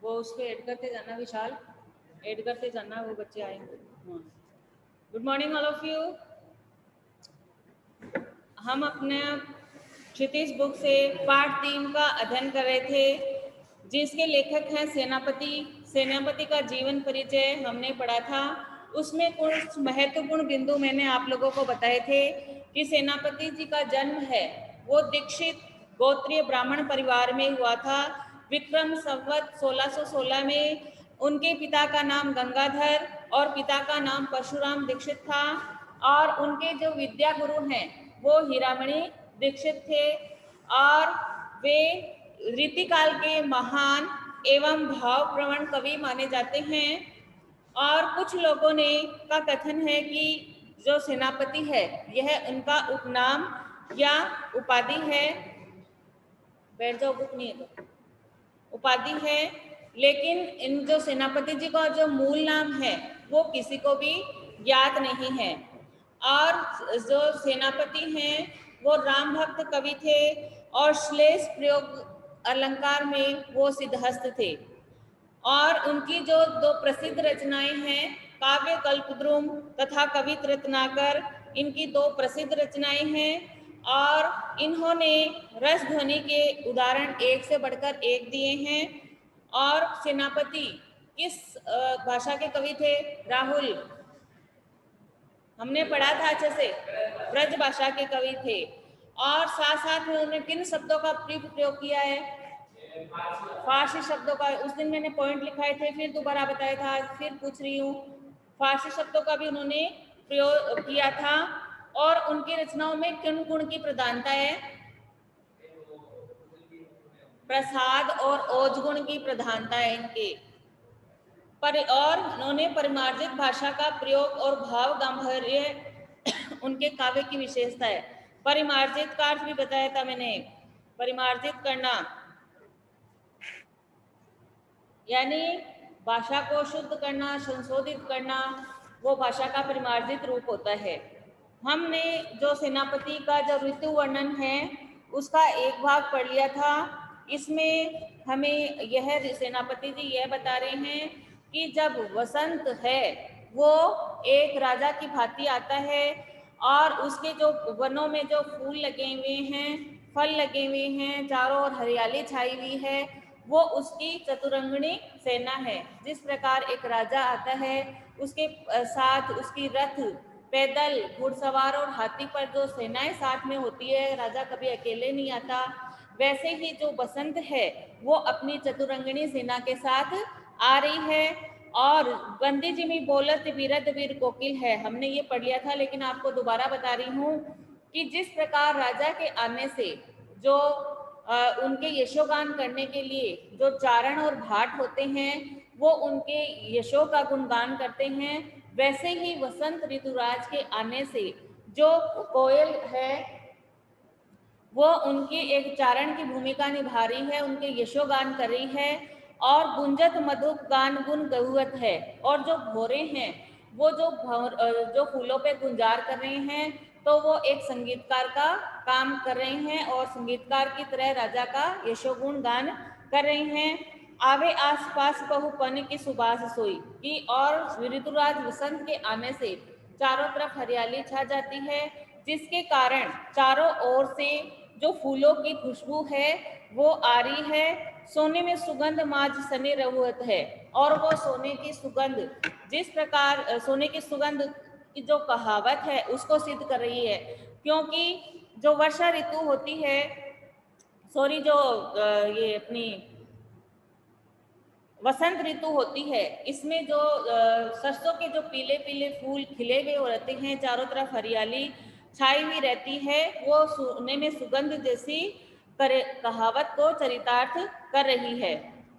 वो उसको ऐड करते जाना, विशाल ऐड करते जाना, वो बच्चे आएंगे। Good morning all of you. हम अपने क्षितिज बुक से पाठ 3 का अध्ययन कर रहे थे, जिसके लेखक हैं सेनापति। सेनापति का जीवन परिचय हमने पढ़ा था। उसमें कुछ महत्वपूर्ण बिंदु मैंने आप लोगों को बताए थे कि सेनापति जी का जन्म है वो दीक्षित गोत्रीय ब्राह्मण परिवार में हुआ था। विक्रम संवत 1616 में उनके पिता का नाम गंगाधर और पिता का नाम परशुराम दीक्षित था, और उनके जो विद्या गुरु हैं वो हीरामणि दीक्षित थे, और वे रीतिकाल के महान एवं भावप्रवण कवि माने जाते हैं। और कुछ लोगों ने का कथन है कि जो सेनापति है यह उनका उपनाम या उपाधि है। बैठ जाओ, बुक नहीं है तो उपाधि है, लेकिन इन जो सेनापति जी का जो मूल नाम है वो किसी को भी ज्ञात नहीं है। और जो सेनापति हैं वो राम भक्त कवि थे और श्लेष प्रयोग अलंकार में वो सिद्धहस्त थे। और उनकी जो 2 प्रसिद्ध रचनाएं हैं काव्य कल्पद्रुम तथा कवित रत्नाकर, इनकी 2 प्रसिद्ध रचनाएं हैं। और इन्होंने रस ध्वनि के उदाहरण एक से बढ़कर एक दिए हैं। और सेनापति किस भाषा के कवि थे राहुल? हमने पढ़ा था अच्छे से, ब्रज भाषा के कवि थे। और साथ साथ में उन्होंने किन शब्दों का प्रयोग किया है? फारसी शब्दों का। उस दिन मैंने पॉइंट लिखाए थे, फिर दोबारा बताया था, फिर पूछ रही हूँ। फारसी शब्दों का भी उन्होंने प्रयोग किया था। और उनकी रचनाओं में किन गुण की प्रधानता है? प्रसाद और ओज गुण की प्रधानता है इनके। और उन्होंने परिमार्जित भाषा का प्रयोग और भाव गांधर्य उनके काव्य की विशेषता है। परिमार्जित का अर्थ भी बताया था मैंने। परिमार्जित करना यानी भाषा को शुद्ध करना, संशोधित करना, वो भाषा का परिमार्जित रूप होता है। हमने जो सेनापति का जो ऋतु वर्णन है उसका एक भाग पढ़ लिया था। इसमें हमें यह सेनापति जी यह बता रहे हैं कि जब वसंत है वो एक राजा की भांति आता है, और उसके जो वनों में जो फूल लगे हुए हैं, फल लगे हुए हैं, चारों ओर हरियाली छाई हुई है, वो उसकी चतुरंगणी सेना है। जिस प्रकार एक राजा आता है, उसके साथ उसकी रथ, पैदल, घुड़सवार और हाथी पर जो सेनाएं साथ में होती है, राजा कभी अकेले नहीं आता, वैसे ही जो बसंत है वो अपनी चतुरंगणी सेना के साथ आ रही है। और बंदी जिमी बोलत विरद वीर कोकिल है, हमने ये पढ़ लिया था, लेकिन आपको दोबारा बता रही हूँ कि जिस प्रकार राजा के आने से जो उनके यशोगान करने के लिए जो चारण और भाट होते हैं वो उनके यशो का गुणगान करते हैं, वैसे ही वसंत ऋतुराज के आने से जो कोयल है वो उनकी एक चारण की भूमिका निभा रही है, उनके यशोगान कर रही है। और गुंजत मधुप गान गुण गहुवत है। और जो भोरे हैं वो जो फूलों पे गुंजार कर रहे हैं, तो वो एक संगीतकार का काम कर रहे हैं और संगीतकार की तरह राजा का यशोगुण गान कर रहे हैं। आवे आसपास बहुपन की सुबास सोई की, और ऋतुराज वसंत के आने से चारों तरफ हरियाली छा जाती है, जिसके कारण चारों ओर से जो फूलों की खुशबू है वो आ रही है। सोने में सुगंध माज सने रहुअत है, और वो सोने की सुगंध, जिस प्रकार सोने की सुगंध की जो कहावत है उसको सिद्ध कर रही है। क्योंकि जो वर्षा ऋतु होती है, जो ये अपनी वसंत ऋतु होती है, इसमें जो सरसों के जो पीले पीले फूल खिले हुए रहते हैं, चारों तरफ हरियाली छाई हुई रहती है, वो सोने में सुगंध जैसी कहावत को चरितार्थ कर रही है।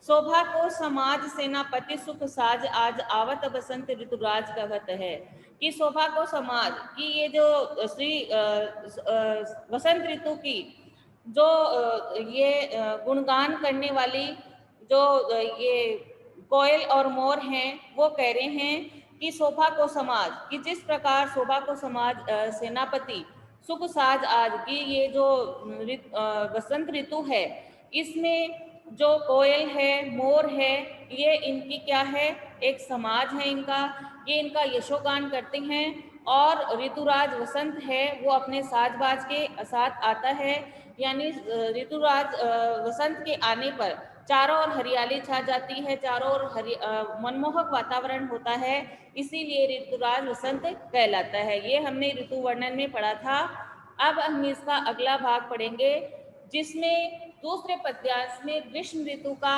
शोभा को समाज सेनापति सुख साज आज आवत बसंत ऋतुराज कहत है। कि शोभा को समाज की ये जो श्री वसंत ऋतु की जो ये गुणगान करने वाली जो ये कोयल और मोर हैं, वो कह रहे हैं कि शोभा को समाज, कि जिस प्रकार शोभा को समाज सेनापति सुख साज आज की ये जो वसंत ऋतु है, इसमें जो कोयल है, मोर है, ये इनकी क्या है, एक समाज है इनका, ये इनका यशोगान करते हैं। और ऋतुराज वसंत है वो अपने साज बाज के साथ आता है, यानी ऋतुराज वसंत के आने पर चारों ओर हरियाली छा जाती है, चारों ओर मनमोहक वातावरण होता है, इसीलिए ऋतुराज वसंत कहलाता है। ये हमने ऋतु वर्णन में पढ़ा था। अब हम इसका अगला भाग पढ़ेंगे, जिसमें दूसरे पद्यांश में ग्रीष्म ऋतु का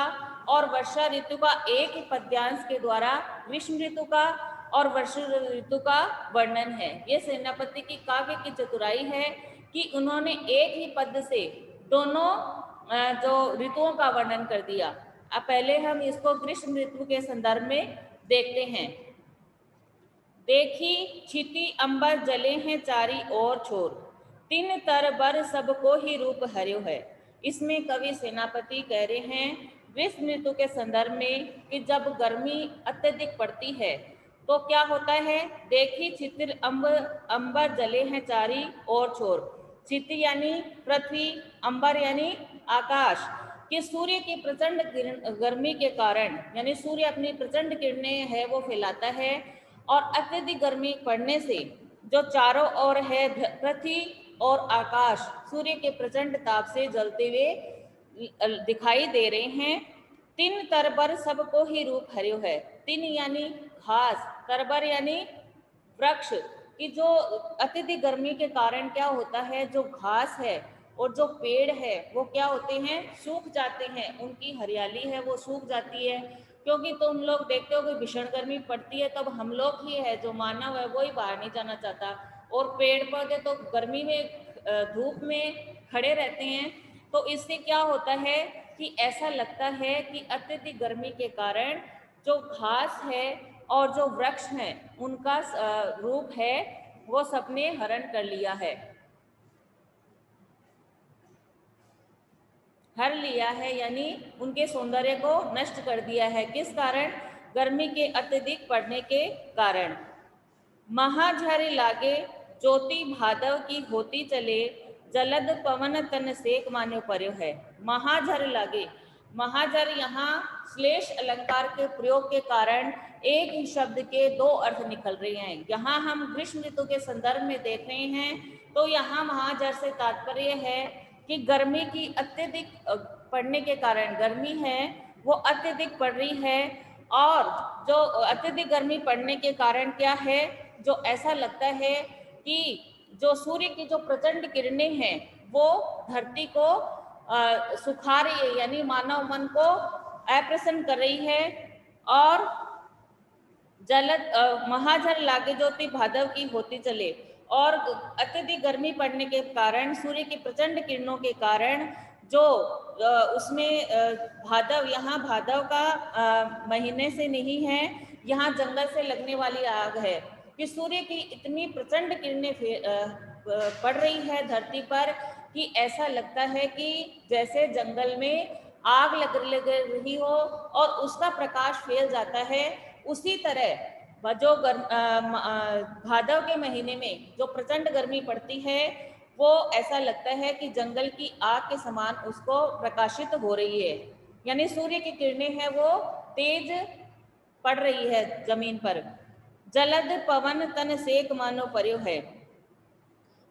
और वर्षा ऋतु का एक ही पद्यांश के द्वारा ग्रीष्म ऋतु का और वर्षा ऋतु का वर्णन है। ये सेनापति की काव्य की चतुराई है कि उन्होंने एक ही पद से दोनों जो ऋतुओं का वर्णन कर दिया। अब पहले हम इसको ग्रीष्म ऋतु के संदर्भ में देखते हैं। देखी छिति अंबर जले हैं चारी ओर छोर, तीन तर बर सबको ही रूप हर्यो है। इसमें कवि सेनापति कह रहे हैं ग्रीष्म ऋतु के संदर्भ में कि जब गर्मी अत्यधिक पड़ती है तो क्या होता है, देखी छितिर अंबर जले हैं चारी ओर छोर। छिति यानी पृथ्वी, अंबर यानी आकाश, कि सूर्य की प्रचंड गर्मी के कारण, यानी सूर्य अपनी प्रचंड किरणें है वो फैलाता है, और अत्यधिक गर्मी पड़ने से जो चारों ओर है पृथ्वी और आकाश सूर्य के प्रचंड ताप से जलते हुए दिखाई दे रहे हैं। तीन तरबर सबको ही रूप हर्यो है। तीन यानी घास, तरबर यानी वृक्ष, कि जो अत्यधिक गर्मी के कारण क्या होता है, जो घास है और जो पेड़ है वो क्या होते हैं, सूख जाते हैं, उनकी हरियाली है वो सूख जाती है। क्योंकि तुम लोग देखते हो कि भीषण गर्मी पड़ती है तब हम लोग ही है, जो मानव है वो ही बाहर नहीं जाना चाहता, और पेड़ पौधे तो गर्मी में धूप में खड़े रहते हैं। तो इससे क्या होता है कि ऐसा लगता है कि अत्यधिक गर्मी के कारण जो घास है और जो वृक्ष हैं उनका रूप है वो सबने हरण कर लिया है, हर लिया है, यानी उनके सौंदर्य को नष्ट कर दिया है। किस कारण, गर्मी के अत्यधिक पड़ने के कारण। महाझर लागे ज्योति भादव की होती चले, जलद पवन तन सेक मान्यो पर्यो है। महाझर लागे, महाझर यहाँ श्लेष अलंकार के प्रयोग के कारण एक ही शब्द के दो अर्थ निकल रहे हैं। यहाँ हम ग्रीष्म ऋतु के संदर्भ में देख रहे हैं तो यहाँ महाझर से तात्पर्य है कि गर्मी की अत्यधिक पड़ने के कारण, गर्मी है वो अत्यधिक पड़ रही है, और जो अत्यधिक गर्मी पड़ने के कारण क्या है, जो ऐसा लगता है कि जो सूर्य की जो प्रचंड किरणें हैं वो धरती को सुखा रही है, यानी मानव मन को अप्रसन्न कर रही है। और जलद महाझर लागे ज्योति भादव की होती चले, और अत्यधिक गर्मी पड़ने के कारण, सूर्य की प्रचंड किरणों के कारण जो उसमें भादव, यहाँ भादव का महीने से नहीं है, यहाँ जंगल से लगने वाली आग है, कि सूर्य की इतनी प्रचंड किरणें पड़ रही है धरती पर कि ऐसा लगता है कि जैसे जंगल में आग लग रही हो और उसका प्रकाश फैल जाता है। उसी तरह जो भादव के महीने में जो प्रचंड गर्मी पड़ती है वो ऐसा लगता है कि जंगल की आग के समान उसको प्रकाशित हो रही है, यानी सूर्य की किरणें हैं वो तेज पड़ रही है जमीन पर। जलद पवन तन सेक मानो पर्यो है,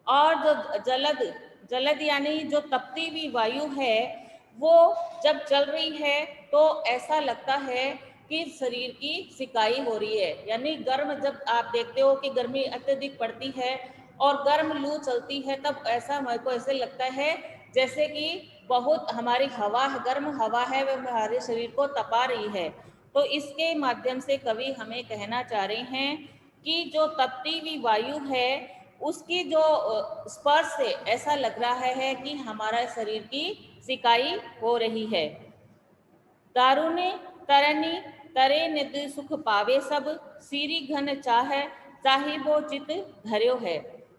और जो जलद, जलद यानी जो तपती हुई वायु है वो जब चल रही है तो ऐसा लगता है कि शरीर की सिकाई हो रही है, यानी गर्म, जब आप देखते हो कि गर्मी अत्यधिक पड़ती है और गर्म लू चलती है तब ऐसा मेरे को ऐसे लगता है जैसे कि बहुत हमारी हवा, गर्म हवा है वह हमारे शरीर को तपा रही है। तो इसके माध्यम से कवि हमें कहना चाह रहे हैं कि जो तपती हुई वायु है उसकी जो स्पर्श से ऐसा लग रहा है कि हमारा शरीर की सिकाई हो रही है। दारुणे तरनी तरे निधि सुख पावे सब, सीरी घन चाहिबो चित धर्यो है।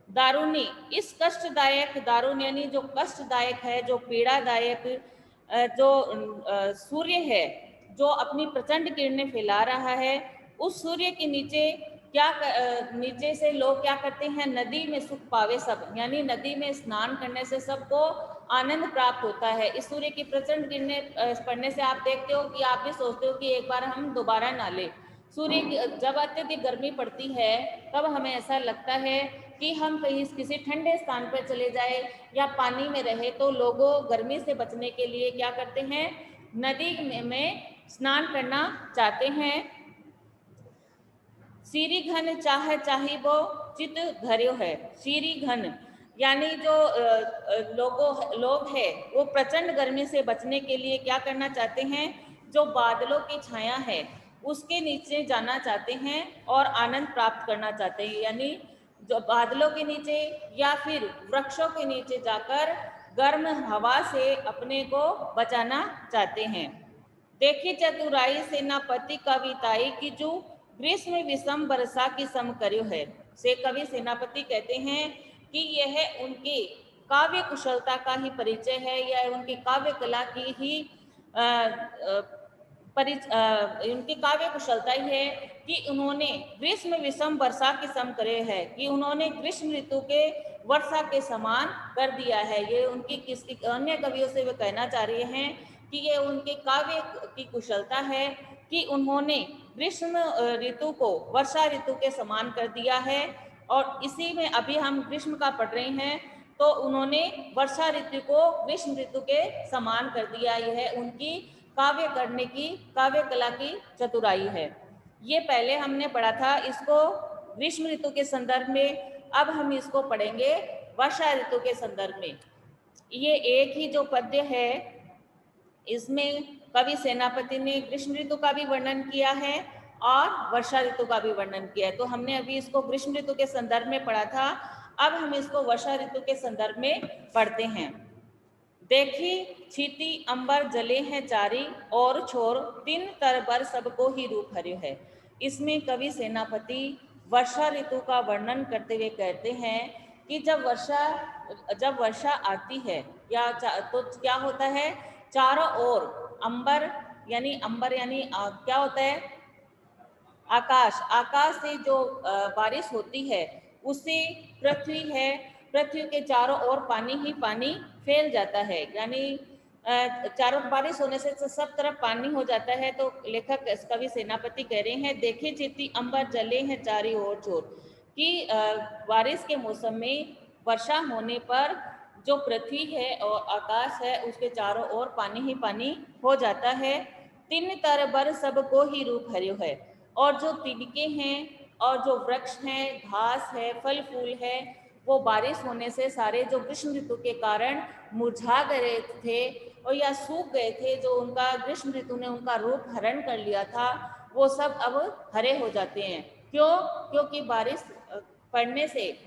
दारुणी, इस कष्टदायक, दारुण यानी जो कष्टदायक है, जो पीड़ादायक जो सूर्य है जो अपनी प्रचंड किरणें फैला रहा है, उस सूर्य के नीचे क्या नीचे से लोग क्या करते हैं, नदी में सुख पावे सब, यानी नदी में स्नान करने से सबको आनंद प्राप्त होता है। इस सूर्य की प्रचंड किरणें पड़ने से आप देखते हो कि आप भी सोचते हो कि एक बार हम दोबारा नहा लें। सूर्य की जब अत्यधिक गर्मी पड़ती है तब हमें ऐसा लगता है कि हम कहीं किसी ठंडे स्थान पर चले जाए या पानी में रहे, तो लोगों गर्मी से बचने के लिए क्या करते हैं, नदी में स्नान करना चाहते हैं। सीरी घन चाह चाही वो चित धर्यो है। सीरी घन यानी जो लोग है वो प्रचंड गर्मी से बचने के लिए क्या करना चाहते हैं, जो बादलों की छाया है उसके नीचे जाना चाहते हैं और आनंद प्राप्त करना चाहते हैं। यानी जो बादलों के नीचे या फिर वृक्षों के नीचे जाकर गर्म हवा से अपने को बचाना चाहते हैं। देखी चतुराई सेनापति कविताई की जो ग्रीष्म विषम वर्षा की सम कर्यो है। से कवि सेनापति कहते हैं कि यह उनकी काव्य कुशलता का ही परिचय है, या उनकी काव्य कला की ही उनकी काव्य कुशलता ही है कि उन्होंने ग्रीष्म विषम वर्षा की सम करे है, कि उन्होंने ग्रीष्म ऋतु के वर्षा के समान कर दिया है। ये उनकी किसी अन्य कवियों से वे कहना चाह रहे हैं कि ये उनके काव्य की कुशलता है कि उन्होंने ग्रीष्म ऋतु को वर्षा ऋतु के समान कर दिया है। और इसी में अभी हम ग्रीष्म का पढ़ रहे हैं, तो उन्होंने वर्षा ऋतु को ग्रीष्म ऋतु के समान कर दिया। यह उनकी काव्य करने की, काव्य कला की चतुराई है। ये पहले हमने पढ़ा था इसको ग्रीष्म ऋतु के संदर्भ में, अब हम इसको पढ़ेंगे वर्षा ऋतु के संदर्भ में। ये एक ही जो पद्य है इसमें कवि सेनापति ने ग्रीष्म ऋतु का भी वर्णन किया है और वर्षा ऋतु का भी वर्णन किया है। तो हमने अभी इसको ग्रीष्म ऋतु के संदर्भ में पढ़ा था, अब हम इसको वर्षा ऋतु के संदर्भ में पढ़ते हैं। देखी छीती अंबर जले हैं चारी और छोर तीन तरबर सबको ही रूप हरे है। इसमें कवि सेनापति वर्षा ऋतु का वर्णन करते हुए कहते हैं कि जब वर्षा आती है या तो क्या होता है, चारों ओर अंबर यानी क्या होता है, आकाश, आकाश से जो बारिश होती है उससे पृथ्वी है, पृथ्वी के चारों ओर पानी ही पानी फैल जाता है। यानी चारों बारिश होने से सब तरफ पानी हो जाता है। तो लेखक कवि सेनापति कह रहे हैं, देखे चित्ती अंबर जले हैं चारी ओर चोर, कि बारिश के मौसम में वर्षा होने पर जो पृथ्वी है और आकाश है उसके चारों ओर पानी ही पानी हो जाता है। तीन तरबर सबको ही रूप हर्यो है। और जो तिनके हैं और जो वृक्ष हैं, घास है, फल फूल है, वो बारिश होने से सारे जो ग्रीष्म ऋतु के कारण मुरझा गए थे और या सूख गए थे, जो उनका ग्रीष्म ऋतु ने उनका रूप हरण कर लिया था, वो सब अब हरे हो जाते हैं। क्यों? क्योंकि बारिश पड़ने से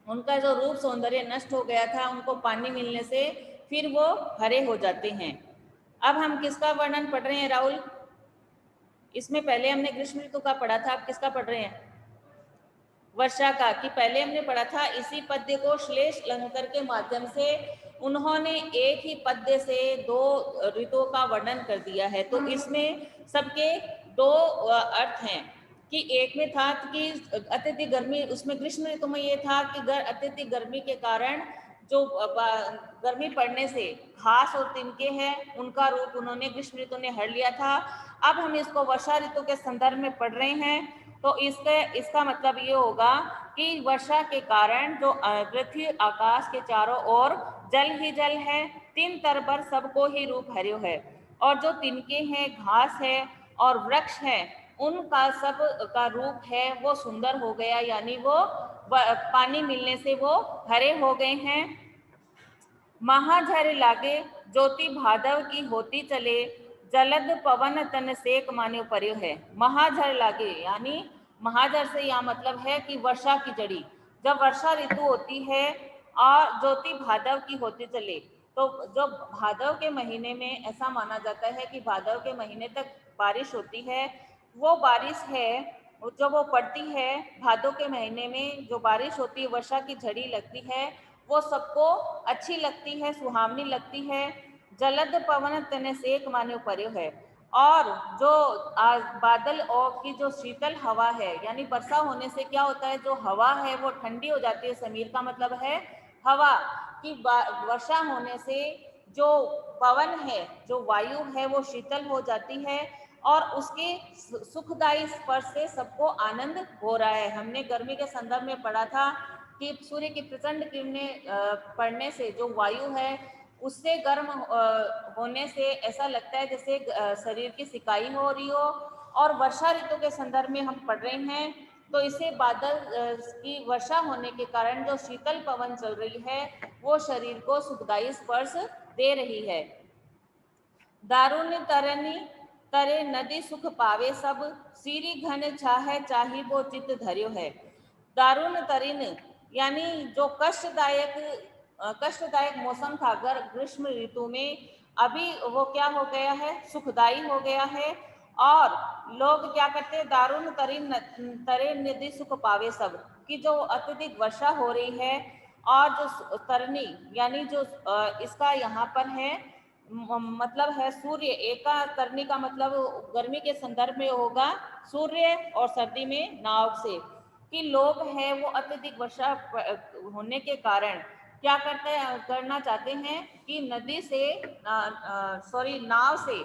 उनका जो रूप सौंदर्य नष्ट हो गया था, उनको पानी मिलने से फिर वो हरे हो जाते हैं। अब हम किसका वर्णन पढ़ रहे हैं राहुल? इसमें पहले हमने ग्रीष्म ऋतु का पढ़ा था, अब किसका पढ़ रहे हैं? वर्षा का। कि पहले हमने पढ़ा था इसी पद्य को श्लेष अलंकार के माध्यम से उन्होंने एक ही पद्य से दो ऋतुओं का वर्णन कर दिया है। तो इसमें सबके दो अर्थ हैं कि एक में था कि अत्यधिक गर्मी, उसमें ग्रीष्म ऋतु में ये था कि अत्यधिक गर्मी के कारण जो गर्मी पड़ने से घास और तिनके हैं उनका रूप उन्होंने ग्रीष्म ऋतु ने हर लिया था। अब हम इसको वर्षा ऋतु के संदर्भ में पढ़ रहे हैं, तो इसका मतलब ये होगा कि वर्षा के कारण जो पृथ्वी आकाश के चारों ओर जल ही जल है, तीन तरबर सबको ही रूप हर्यो है, और जो तिनके हैं, घास है और वृक्ष है, उनका सब का रूप है वो सुंदर हो गया, यानी वो पानी मिलने से वो हरे हो गए हैं। महाझर लागे ज्योति भादव की होती चले, जलद पवन तन सेक मान्यो पर्यो है। महाझर लागे यानी महाझर से यह मतलब है कि वर्षा की जड़ी, जब वर्षा ऋतु होती है और ज्योति भादव की होती चले, तो जो भादव के महीने में ऐसा माना जाता है कि भादव के महीने तक बारिश होती है, वो बारिश है जब वो पड़ती है भादव के महीने में, जो बारिश होती है, वर्षा की झड़ी लगती है, वो सबको अच्छी लगती है, सुहावनी लगती है। जलद पवन तने सेक मान्यो पर्यो है। और जो बादल और की जो शीतल हवा है, यानी वर्षा होने से क्या होता है, जो हवा है वो ठंडी हो जाती है। समीर का मतलब है हवा, कि वर्षा होने से जो पवन है, जो वायु है, वो शीतल हो जाती है और उसके सुखदायी स्पर्श से सबको आनंद हो रहा है। हमने गर्मी के संदर्भ में पढ़ा था कि सूर्य की प्रचंड किरणें पड़ने से जो वायु है उससे गर्म होने से ऐसा लगता है जैसे शरीर की सिकाई हो रही हो। और वर्षा ऋतु के संदर्भ में हम पढ़ रहे हैं तो इसे बादल की वर्षा होने के कारण जो शीतल पवन चल रही है वो शरीर को सुखदायी स्पर्श दे रही है। दारुण तरनी तरे नदी सुख पावे सब, सीरी घन छाहे चाही वो चित धर्यो है। दारुण तरिन यानी जो कष्टदायक मौसम था ग्रीष्म ऋतु में, अभी वो क्या हो गया है, सुखदाई हो गया है। और लोग क्या करते हैं, दारुण तरिन तरे नदी सुख पावे सब, कि जो अत्यधिक वर्षा हो रही है और जो तरनी यानी जो इसका यहाँ पर है मतलब है सूर्य, एका करने का मतलब गर्मी के संदर्भ में होगा सूर्य और सर्दी में नाव से, कि लोग हैं वो अत्यधिक वर्षा होने के कारण क्या करना चाहते हैं कि नदी से नाव से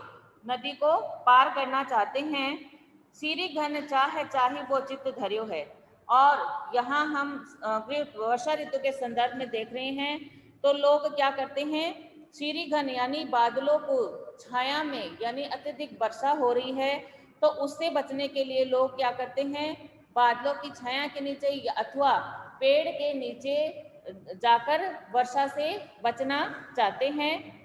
नदी को पार करना चाहते हैं। सीरी घन चाहे वो चित्त धर्यो है। और यहाँ हम वर्षा ऋतु के संदर्भ में देख रहे हैं तो लोग क्या करते हैं, सीरी घन यानी बादलों को छाया में, यानी अत्यधिक वर्षा हो रही है तो उससे बचने के लिए लोग क्या करते हैं, बादलों की छाया के नीचे अथवा पेड़ के नीचे जाकर वर्षा से बचना चाहते हैं।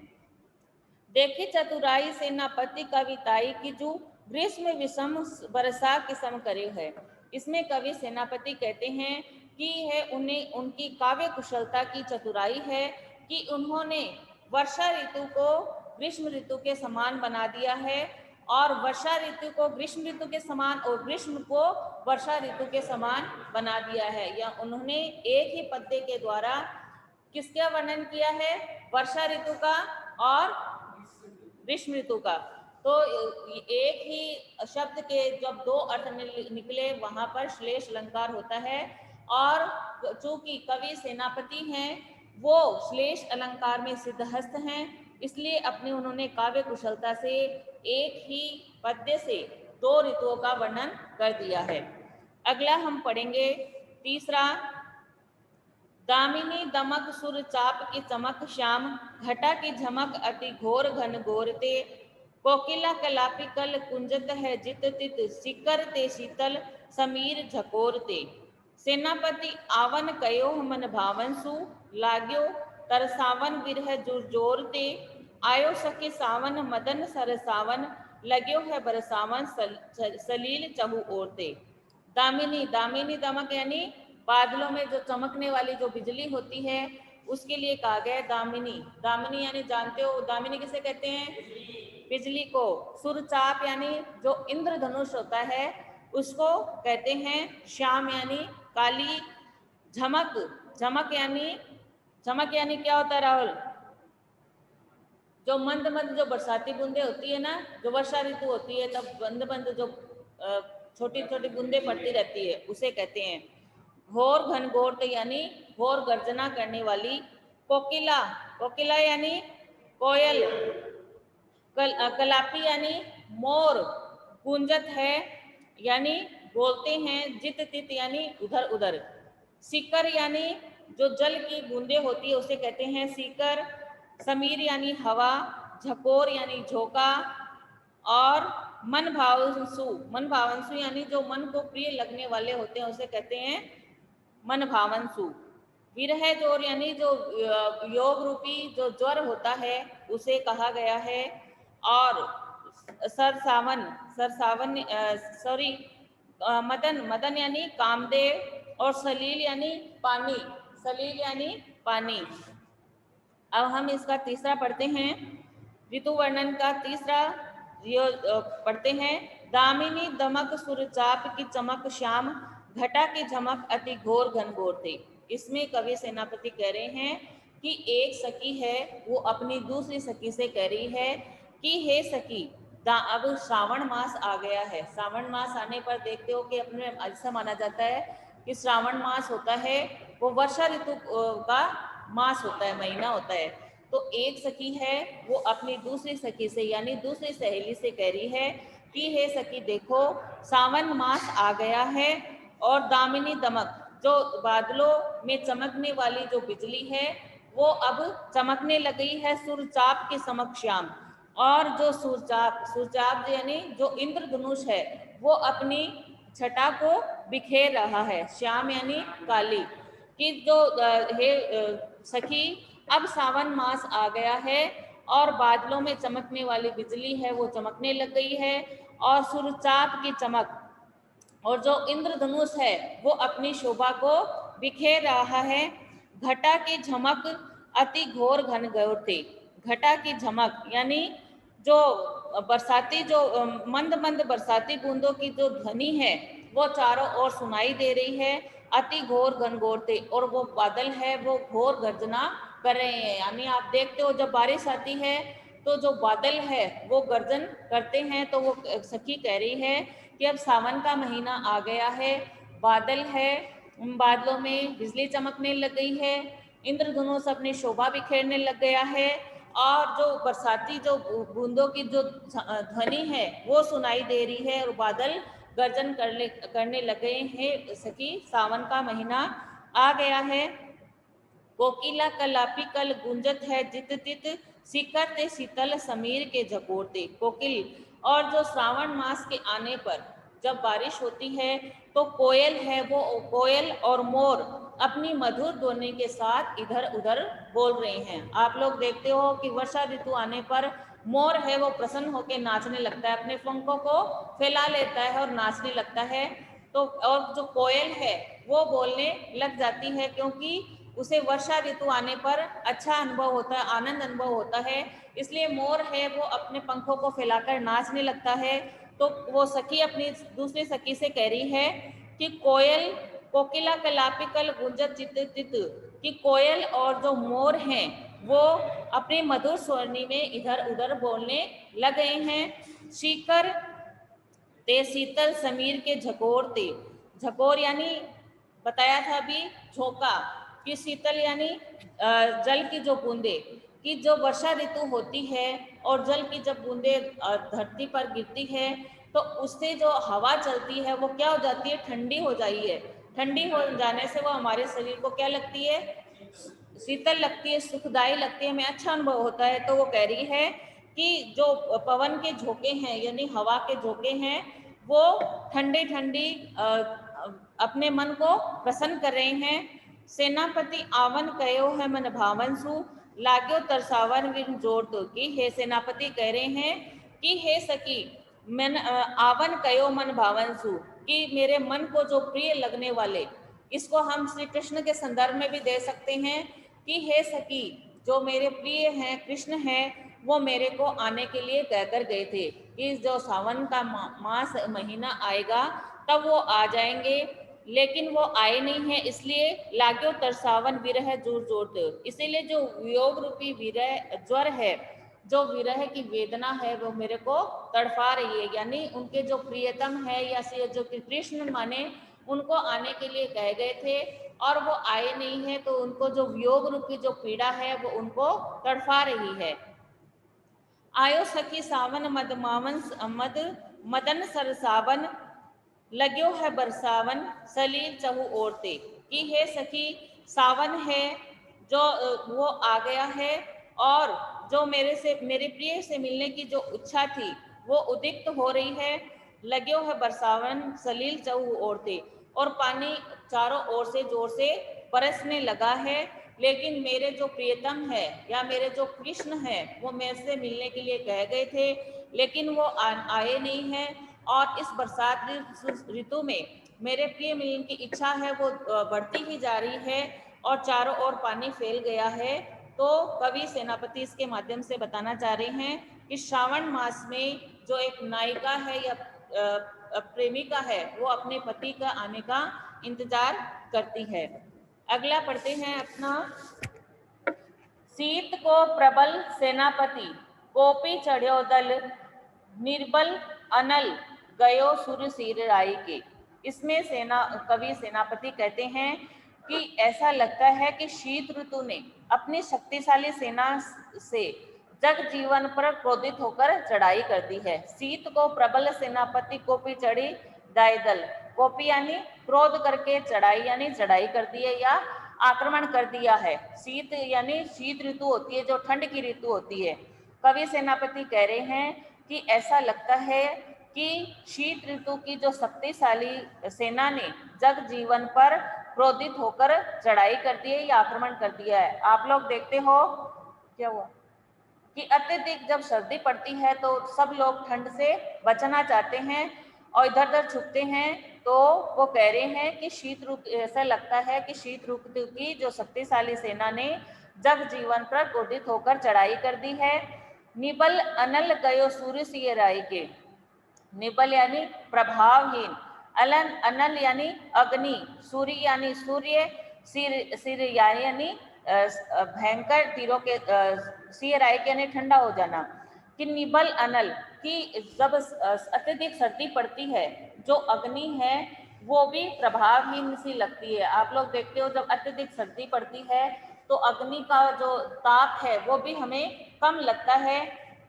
देखी चतुराई सेनापति कविताई की जो ग्रीष्म विषम वर्षा के सम करे है। इसमें कवि सेनापति कहते हैं कि है उन्हें उनकी काव्य कुशलता की चतुराई है कि उन्होंने वर्षा ऋतु को ग्रीष्म ऋतु के समान बना दिया है और वर्षा ऋतु को ग्रीष्म ऋतु के समान और ग्रीष्म को वर्षा ऋतु के समान बना दिया है। या उन्होंने एक ही पद्य के द्वारा किसका वर्णन किया है, वर्षा ऋतु का और ग्रीष्म ऋतु का। तो एक ही शब्द के जब दो अर्थ निकले वहां पर श्लेष अलंकार होता है और चूंकि कवि सेनापति हैं वो श्लेष अलंकार में सिद्धहस्त हैं, इसलिए अपने उन्होंने काव्य कुशलता से एक ही पद्य से दो ऋतुओं का वर्णन कर दिया है। अगला हम पढ़ेंगे तीसरा, दामिनी दमक सुर चाप की चमक श्याम, घटा की झमक अति घोर घन घोरते, कोकिला कलापी कल कुंजत है जित तित, सिकर ते शीतल समीर झकोरते। सेनापति आवन कयो मन भावन सु, लाग्यो तरसावन विरह जुरजोरते, आयो सखी सावन मदन सरसावन, लग्यो है बरसावन सलील चहु ओरते। दामिनी, दामिनी दमक यानी बादलों में जो चमकने वाली जो बिजली होती है उसके लिए कहा गया है दामिनी। दामिनी यानी जानते हो दामिनी किसे कहते हैं, बिजली को। सुरचाप यानी जो इंद्रधनुष होता है उसको कहते हैं। श्याम यानी काली। झमक, झमक यानी क्या होता है राहुल, जो मंद मंद जो बरसाती बूंदे होती है ना, जो वर्षा ऋतु होती है तब मंद मंद जो छोटी छोटी बूंदे पड़ती रहती है उसे कहते हैं। घोर घनघोर यानी घोर गर्जना करने वाली। कोकिला, कोकिला यानी कोयल। कलापी यानी मोर। कुंजत है यानी बोलते हैं। जित तित यानी उधर उधर। सीकर यानी जो जल की बूंदे होती है उसे कहते हैं सीकर। समीर यानी हवा। झकोर यानी झोंका। और मन भावंसु यानी जो मन को प्रिय लगने वाले होते हैं उसे कहते हैं मन भावंसु। विरह जोर यानी जो योग रूपी जो ज्वर होता है उसे कहा गया है। और सरसावन, मदन, मदन यानी कामदेव। और सलील यानी पानी, सलील यानी पानी। अब हम इसका तीसरा पढ़ते हैं, ऋतु वर्णन का तीसरा पढ़ते हैं। दामिनी दमक सुरचाप की चमक श्याम, घटा की झमक अति घोर घनघोर थे। इसमें कवि सेनापति कह रहे हैं कि एक सखी है वो अपनी दूसरी सखी से कह रही है कि हे सखी, अब श्रावण मास आ गया है। श्रावण मास आने पर देखते हो कि अपने ऐसा माना जाता है कि श्रावण मास होता है वो वर्षा ऋतु का मास होता है, महीना होता है। तो एक सखी है वो अपनी दूसरी सखी से यानी दूसरी सहेली से कह रही है कि हे सखी देखो, सावन मास आ गया है और दामिनी दमक, जो बादलों में चमकने वाली जो बिजली है वो अब चमकने लगी है सूर्यचाप के समक्षाम। और जो सूर्यचाप यानी जो इंद्रधनुष है वो अपनी छटा को बिखेर रहा है। श्याम यानी काली कि जो हे सखी, अब सावन मास आ गया है और बादलों में चमकने वाली बिजली है वो चमकने लग गई है और सूर्यचाप की चमक और जो इंद्रधनुष है वो अपनी शोभा को बिखेर रहा है। घटा की झमक अति घोर घन घोर थे। घटा की झमक यानी जो बरसाती जो मंद मंद बरसाती बूंदों की जो ध्वनि है वो चारों ओर सुनाई दे रही है। अति घोर घनघोर थे और वो बादल है वो घोर गर्जना कर रहे हैं। यानी आप देखते हो जब बारिश आती है तो जो बादल है वो गर्जन करते हैं। तो वो सखी कह रही है कि अब सावन का महीना आ गया है, बादल है, उन बादलों में बिजली चमकने लग गई है, इंद्रधनुष अपनी शोभा बिखेरने लग गया है और जो बरसाती जो बूंदों की जो ध्वनि है वो सुनाई दे रही है और बादल गर्जन करने लगे हैं। सखी सावन का महीना आ गया है। कोकिला कलापी कल गुंजत है जित तित, शिखर ते शीतल समीर के झकोरते। कोकिल और जो श्रावण मास के आने पर जब बारिश होती है तो कोयल है वो कोयल और मोर अपनी मधुर ध्वनि के साथ इधर उधर बोल रहे हैं। आप लोग देखते हो कि वर्षा ऋतु आने पर मोर है वो प्रसन्न होकर नाचने लगता है, अपने पंखों को फैला लेता है और नाचने लगता है। तो और जो कोयल है वो बोलने लग जाती है क्योंकि उसे वर्षा ऋतु आने पर अच्छा अनुभव होता है, आनंद अनुभव होता है। इसलिए मोर है वो अपने पंखों को फैलाकर नाचने लगता है। तो वो सखी अपनी दूसरी सखी से कह रही है कि कोयल कोकिला कलापी कल गुंजत चित चित, कि कोयल और जो मोर हैं वो अपनी मधुर स्वरनी में इधर उधर बोलने लग गए हैं। शिखर ते शीतल समीर के झकोर ते, झकोर यानी बताया था अभी झोंका, कि शीतल यानी जल की जो बूंदे, कि जो वर्षा ऋतु होती है और जल की जब बूंदे धरती पर गिरती है तो उससे जो हवा चलती है वो क्या हो जाती है, ठंडी हो जाती है। ठंडी हो जाने से वो हमारे शरीर को क्या लगती है, शीतल लगती है, सुखदायी लगती है, हमें अच्छा अनुभव होता है। तो वो कह रही है कि जो पवन के झोंके हैं यानी हवा के झोंके हैं वो ठंडी ठंडी अपने मन को प्रसन्न कर रहे हैं। सेनापति आवन कयो है मन भावन सु, लाग्यो तरसावन विन जोर तो, की हे सेनापति कह रहे हैं कि हे सखी मन आवन कयो मन भावन सु, कि मेरे मन को जो प्रिय लगने वाले, इसको हम श्री कृष्ण के संदर्भ में भी दे सकते हैं कि हे सखी जो मेरे प्रिय हैं कृष्ण हैं वो मेरे को आने के लिए कहकर गए थे कि जो सावन का मास महीना आएगा तब वो आ जाएंगे, लेकिन वो आए नहीं है। इसलिए लाग्यो तरसावन विरह जोर जोर, इसीलिए जो वियोग रूपी विरह ज्वर है, जो विरह की वेदना है वो मेरे को तड़फा रही है। यानी उनके जो प्रियतम है या जो कृष्ण माने उनको आने के लिए कह गए थे और वो आए नहीं है, तो उनको जो वियोग रूपी जो पीड़ा है वो उनको तड़फा रही है। आयो सखी सावन मद मावन मद मदन सरसावन, लग्यो है बरसावन सलील चहु ओरते, कि हे सखी सावन है जो वो आ गया है और जो मेरे प्रिय से मिलने की जो इच्छा थी वो उदित हो रही है। लग्यो है बरसावन सलील चहु ओरते, और पानी चारों ओर से जोर से बरसने लगा है। लेकिन मेरे जो प्रियतम है या मेरे जो कृष्ण है वो मेरे से मिलने के लिए कह गए थे, लेकिन वो आए नहीं है। और इस बरसात ऋतु में मेरे प्रिय मिलन की इच्छा है वो बढ़ती ही जा रही है और चारों ओर पानी फैल गया है। तो कवि सेनापति इसके माध्यम से बताना चाह रहे हैं कि श्रावण मास में जो एक नायिका है या प्रेमिका है वो अपने पति का आने का इंतजार करती है। अगला पढ़ते हैं अपना। शीत को प्रबल सेनापति कोपी चढ़्यो दल, निर्बल अनल गयो सुर सिर राई के। इसमें कवि सेनापति कहते हैं कि ऐसा लगता है कि शीत ऋतु ने अपनी शक्तिशाली सेना से जग जीवन पर क्रोधित होकर चढ़ाई करती है। शीत को प्रबल सेनापति कोपी चढ़ी दायदल, कोपी यानी क्रोध करके चढ़ाई यानी चढ़ाई कर दी है या आक्रमण कर दिया है। शीत यानी शीत ऋतु होती है, जो ठंड की ऋतु होती है। कवि सेनापति कह रहे हैं कि ऐसा लगता है कि शीत ऋतु की जो शक्तिशाली सेना ने जग जीवन पर क्रोधित होकर चढ़ाई कर दी है या आक्रमण कर दिया है। आप लोग देखते हो क्या हुआ कि अत्यधिक जब सर्दी पड़ती है तो सब लोग ठंड से बचना चाहते हैं और इधर उधर छुपते हैं। तो वो कह रहे हैं कि शीत ऋतु, ऐसा लगता है कि शीत ऋतु की जो शक्तिशाली सेना ने जग जीवन पर क्रोधित होकर चढ़ाई कर दी है। निबल अनल गयो सूर्य सिय राय के, निबल यानी प्रभावहीन, अलन अनल यानी अग्नि, सूर्य यानी सूर्य, सिर सिर यानी भयंकर तीरों के, सिर राय के यानी ठंडा हो जाना। कि निबल अनल कि जब अत्यधिक सर्दी पड़ती है, जो अग्नि है वो भी प्रभावहीन सी लगती है। आप लोग देखते हो जब अत्यधिक सर्दी पड़ती है तो अग्नि का जो ताप है वो भी हमें कम लगता है।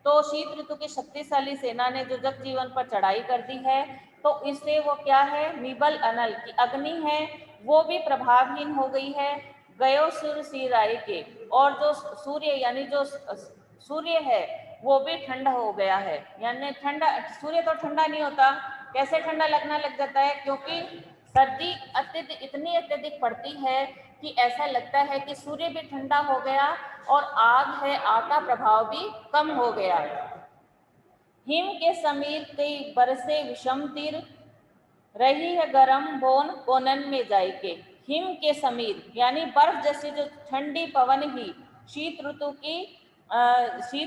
तो शीत ऋतु की शक्तिशाली सेना ने जो जग जीवन पर चढ़ाई कर दी है, तो इससे वो क्या है, निबल अनल की अग्नि है वो भी प्रभावहीन हो गई है। गयो सूर्य सिराई के, और जो सूर्य यानी जो सूर्य है वो भी ठंडा हो गया है। यानी ठंडा, सूर्य तो ठंडा नहीं होता, कैसे ठंडा लगना लग जाता है, क्योंकि सर्दी अत्यधिक इतनी अत्यधिक पड़ती है कि ऐसा लगता है कि सूर्य भी ठंडा हो गया और आग है, आग का प्रभाव भी कम हो गया। हिम के समीर कई बरसे विषम तीर, रही है गरम बोन कोनन में जाए के। हिम के समीर यानी बर्फ जैसी जो ठंडी पवन ही शीत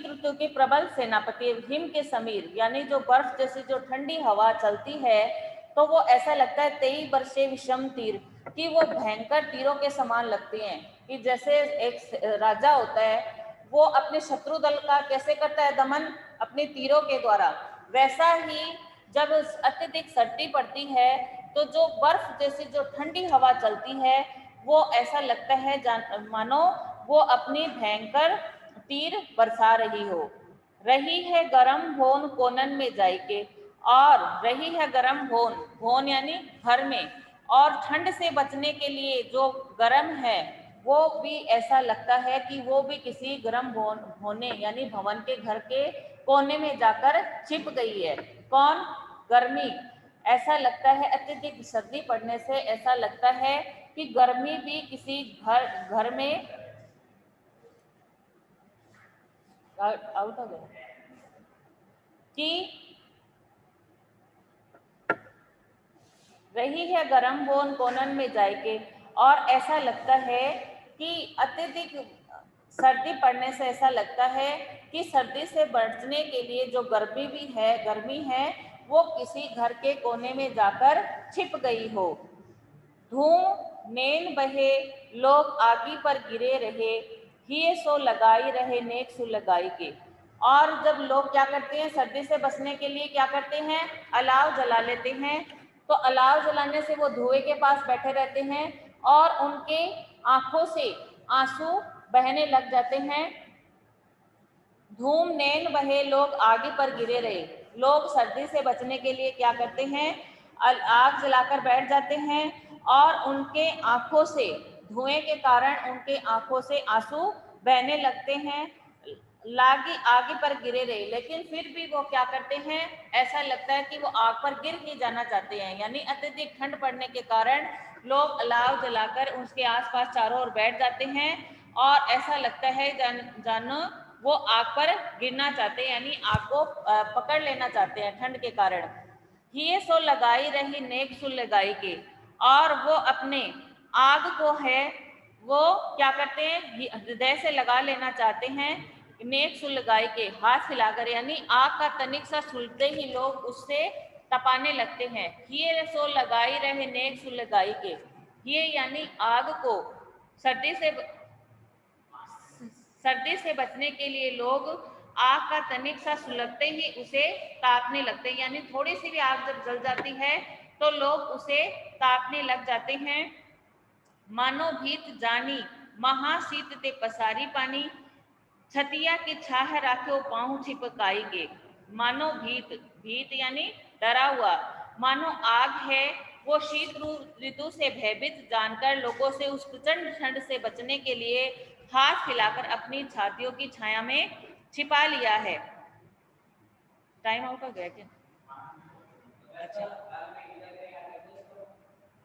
ऋतु की प्रबल सेनापति। हिम के समीर यानी जो बर्फ जैसी जो ठंडी हवा चलती है, तो वो ऐसा लगता है 23 वर्षे विषम तीर, कि वो भयंकर तीरों के समान लगती हैं। कि जैसे एक राजा होता है वो अपने शत्रु दल का कैसे करता है दमन, अपने तीरों के द्वारा, वैसा ही जब अत्यधिक सर्दी पड़ती है तो जो बर्फ जैसी जो ठंडी हवा चलती है वो ऐसा लगता है मानो वो अपनी भयंकर तीर बरसा रही हो। रही है गरम होन कोनन में जाके, और रही है गरम होन, होन यानी घर में, और ठंड से बचने के लिए जो गरम है वो भी ऐसा लगता है कि वो भी किसी गर्म होने यानी भवन के घर के कोने में जाकर छिप गई है। कौन? गर्मी। ऐसा लगता है अत्यधिक सर्दी पड़ने से ऐसा लगता है कि गर्मी भी किसी घर में आउट हो गया, कि रही है गरम बोन कोनन में जाके, और ऐसा लगता है कि अत्यधिक सर्दी पड़ने से ऐसा लगता है कि सर्दी से बचने के लिए जो गर्मी है वो किसी घर के कोने में जाकर छिप गई हो। धूम नैन बहे लोग आगी पर गिरे रहे, हिये सो लगाई रहे नेक सु लगाई के। और जब लोग क्या करते हैं, सर्दी से बचने के लिए क्या करते हैं, अलाव जला लेते हैं। तो अलाव जलाने से वो धुएं के पास बैठे रहते हैं और उनके आंखों से आंसू बहने लग जाते हैं। धूम नैन बहे लोग आगे पर गिरे रहे, लोग सर्दी से बचने के लिए क्या करते हैं, आग जलाकर बैठ जाते हैं और उनके आंखों से धुएं के कारण उनके आंखों से आंसू बहने लगते हैं। लागी आगे पर गिरे रहे, लेकिन फिर भी वो क्या करते हैं, ऐसा लगता है कि वो आग पर गिर ही जाना चाहते हैं। यानी अत्यधिक ठंड पड़ने के कारण लोग अलाव जलाकर उसके आसपास चारों ओर बैठ जाते हैं और ऐसा लगता है जानो वो आग पर गिरना चाहते हैं, यानी आग को पकड़ लेना चाहते हैं ठंड के कारण। ये सो लगाई रही नेक सु लगाई के, और वो अपने आग को है वो क्या करते हैं, हृदय से लगा लेना चाहते हैं। नेक सु लगाई के हाथ हिलाकर, यानी आग का तनिक सा सुलगते ही लोग उससे तपाने लगते हैं। ये सो लगाई रहे नेक सु लगाई के, ये यानी आग को सर्दी से बचने के लिए लोग आग का तनिक सा सुलगते ही उसे तापने लगते हैं। यानी थोड़ी सी भी आग जब जल जाती है तो लोग उसे तापने लग जाते हैं। मानो भीत जानी महाशीत ते पसारी पानी, छतिया की छाह राख्यो पाँव छिपकाई के। मानो भीत, भीत यानी डरा हुआ, मानो आग है वो शीत ऋतु से भयभीत जानकर लोगों से उस प्रचंड ठंड से बचने के लिए हाथ फैलाकर अपनी छातियों की छाया में छिपा लिया है। टाइम आउट हो गया क्या? अच्छा,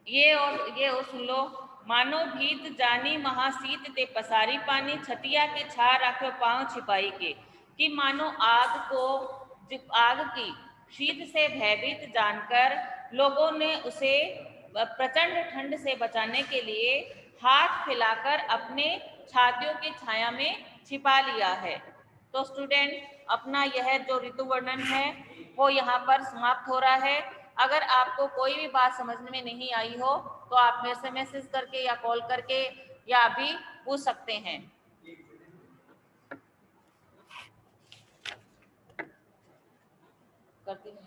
ये और सुन लो। मानो भीत जानी महासीत ते पसारी पानी, छतिया के छा राख्यो पांव छिपाई के। कि मानो आग की शीत से भयभीत जानकर लोगों ने उसे प्रचंड ठंड से बचाने के लिए हाथ फैलाकर अपने छातियों की छाया में छिपा लिया है। तो स्टूडेंट, अपना यह जो ऋतु वर्णन है वो यहाँ पर समाप्त हो रहा है। अगर आपको कोई भी बात समझ में नहीं आई हो तो आप मेरे से मैसेज करके या कॉल करके या अभी पूछ सकते हैं। करती हूँ।